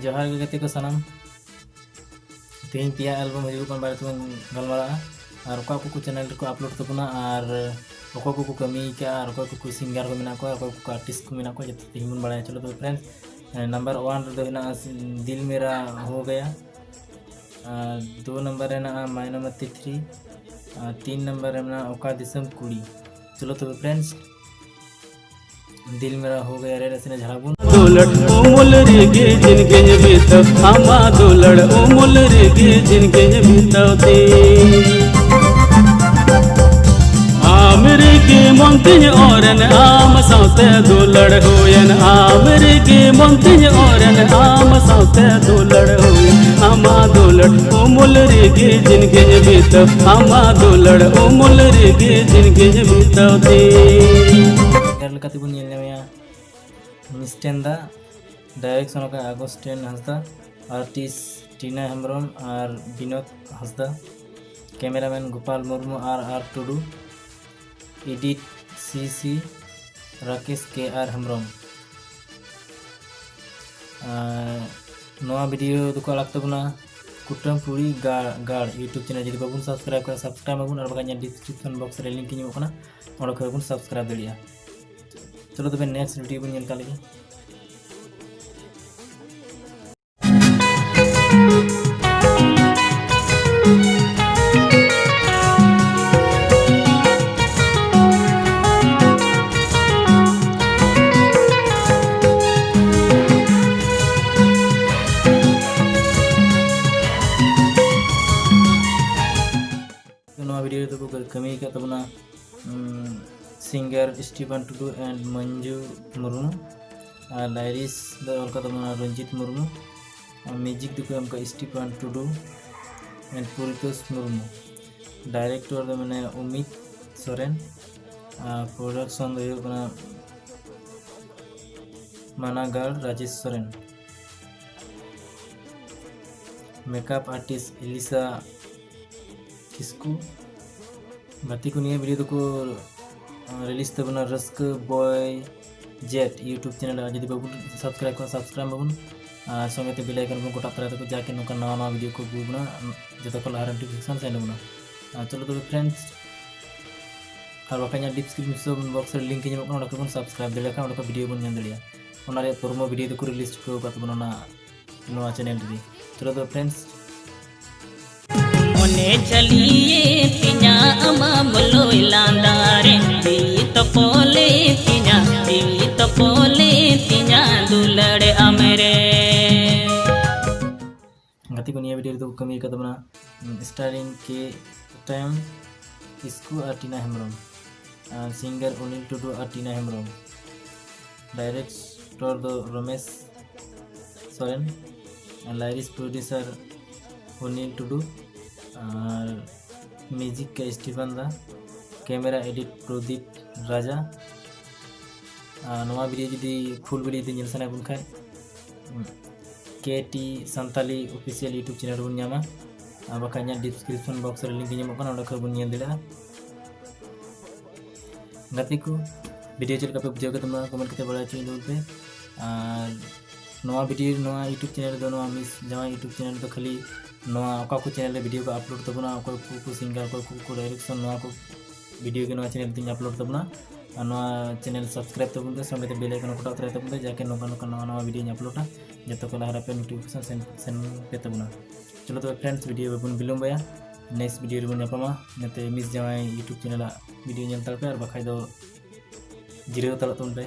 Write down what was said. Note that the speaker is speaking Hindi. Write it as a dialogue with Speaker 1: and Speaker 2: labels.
Speaker 1: जोहार गे गति को सनम तीन पिया एल्बम हजून बारे में गलमारा और को चैनल को अपलोड तबना और को कमी क्या और को सिंगर को मेना को आर्टिस्ट को मेना को जब तीन बन बढ़ाया। चलो तो फ्रेंड्स नंबर 1 दिल मेरा हो गया, 2 नंबर है ना मायनामती 3, 3 नंबर है ना ओका दिसम कुड़ी। चलो तो फ्रेंड्स दिल मेरा हो गया रे रसीना झाबुन
Speaker 2: दुलड़ उमुल रेगे जिनके बीतव आमा दुलड़ उमुल रेगे जिनके बीतवते आमरे के मंतिज औरन आम साउते दुलड़ होयन आमरे के मंतिज औरन आम साउते दुलड़ होयन आमा दुलड़ उमुल रेगे जिनके बीतव आमा दुलड़ उमुल रेगे जिनके बीतवते
Speaker 1: लेकाते बन मिस्टेंदा डायरेक्शन का आगस्टेन हंसदा, आर्टिस्ट टीना हेम्ब्रम और Vinod Hansda, cameraman Gopal Murmu R Tudu, edit CC Rakesh KR Hembrom. नवा वीडियो दुको अलग तबना कुटम पूरी गाड़ यूट्यूब चैनल जब बाबून सब्सक्राइब कर सब्सक्राइब बाबून और बगैर डिस्क्रिप्शन बॉक्स रे लिंक ᱧᱟᱢᱚᱜ ᱠᱟᱱᱟ ᱚᱸᱰᱮ ᱠᱷᱚᱱ सब्सक्राइब दाड़िया। चलो तब नेक्स्ट वीडियो बन ᱧᱮᱞ ᱞᱮᱜᱮ। नवा वीडियो तो कमी का तबना singer Stephen Tudu and Manju Murmu, lyrics Ranjit Murmu, music दुको Stephen Tudu and Puritosh Murmu, director मैंने उमित सोरेन, प्रोडक्शन मानागाड़ Rajesh Soren, makeup artist Elisa Kisku. बाती को वीडियो दुको रिलीज तबना रस्क बॉय जेट यूट्यूब चैनल जब बाबू सब्सक्राइब बाबून संगे बेल आइकन बन गोटा तरह तक जाके नौका नवा नवा वीडियो को बुना जो को लहा नोटिफिकेशन सेंड बना। चलो तो फ्रेंड्स और बाका डिस्क्रिप्शन बॉक्स लिंक बन सब्सक्राइब दाड़ा वीडियो बन दाड़ा प्रोमो वीडियो को रिलीज को तबना चैनल रे। चलो तो फ्रेंड्स
Speaker 3: चलिए पिया अमा बोलो लांदारे तो पोले पिया दुलड़े अमरे
Speaker 1: गति को वीडियो तो कमी का तबना स्टारिंग के टाइम इसको और टीना हेम्ब्रम, सिंगर अनिल टुडू और टीना हेम्ब्रम, डायरेक्टर दो रमेश सोरेन, लाइरिस प्रोड्यूसर अनिल टुडू और म्यूजिक का स्टीफन दा, कैमरा एडिट प्रदीप राजा। नवा वीडियो जुदी फुल वीडियो ᱧᱮᱞ ᱥᱟᱱᱟ ᱵᱚᱱ ᱠᱷᱟᱡ KT Santali official YouTube channel बन ᱧᱟᱢᱟ और बाका डिस्क्रिप्शन बॉक्स रे लिंक ᱧᱟᱢᱚᱜ ᱠᱟᱱᱟ ᱚᱸᱰᱮ ᱠᱷᱚᱱ ᱵᱚᱱ ᱧᱮᱞ ᱫᱟᱲᱮᱭᱟᱜᱼᱟ। गाती को वीडियो चल का पे बुझाव के तुम कमेंट करते बड़ा चाहिए पे और नवा वीडियो नवा यूट्यूब चैनल दो नवा मिस जमा यूट्यूब चैनल तो खाली नवा को चैनल वीडियो को अपलोड तबना को सिंगर को डायरेक्शन नवा को वीडियो के नवा चैनल तीन अपलोड तबना और नवा चैनल सब्सक्राइब तबन संगे बेल आइकन को टाप तबन जाके नौका नौका नवा नवा वीडियो अपलोडा जो को लहा पे नोटिफिकेशन सेंड पे तबना। चलो तो फ्रेंड्स वीडियो बन विलम्बया नेक्स्ट वीडियो बन नापामा नते मिस जमा यूट्यूब चैनल वीडियो तलपे और बाखा दो जिरो तल पे।